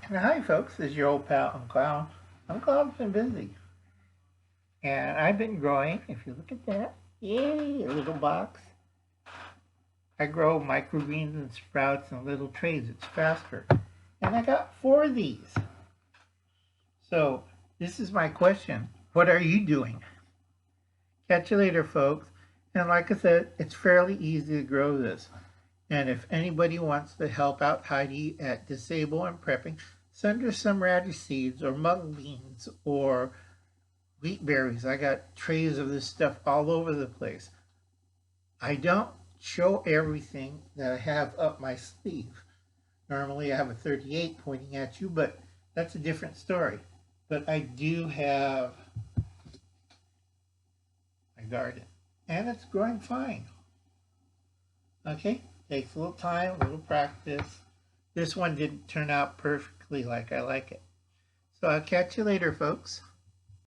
Hi folks, this is your old pal Unclown. Unclown's been busy. And I've been growing, if you look at that, yay, a little box. I grow microgreens and sprouts in little trays. It's faster. And I got 4 of these. So this is my question. What are you doing? Catch you later, folks. And like I said, it's fairly easy to grow this. And if anybody wants to help out Heidi at Disable and Prepping, send her some radish seeds or mung beans or wheat berries. I got trays of this stuff all over the place. I don't show everything that I have up my sleeve. Normally I have a 38 pointing at you, but that's a different story. But I do have my garden, and it's growing fine. Okay, takes a little time, a little practice. This one didn't turn out perfectly like I like it. So I'll catch you later, folks.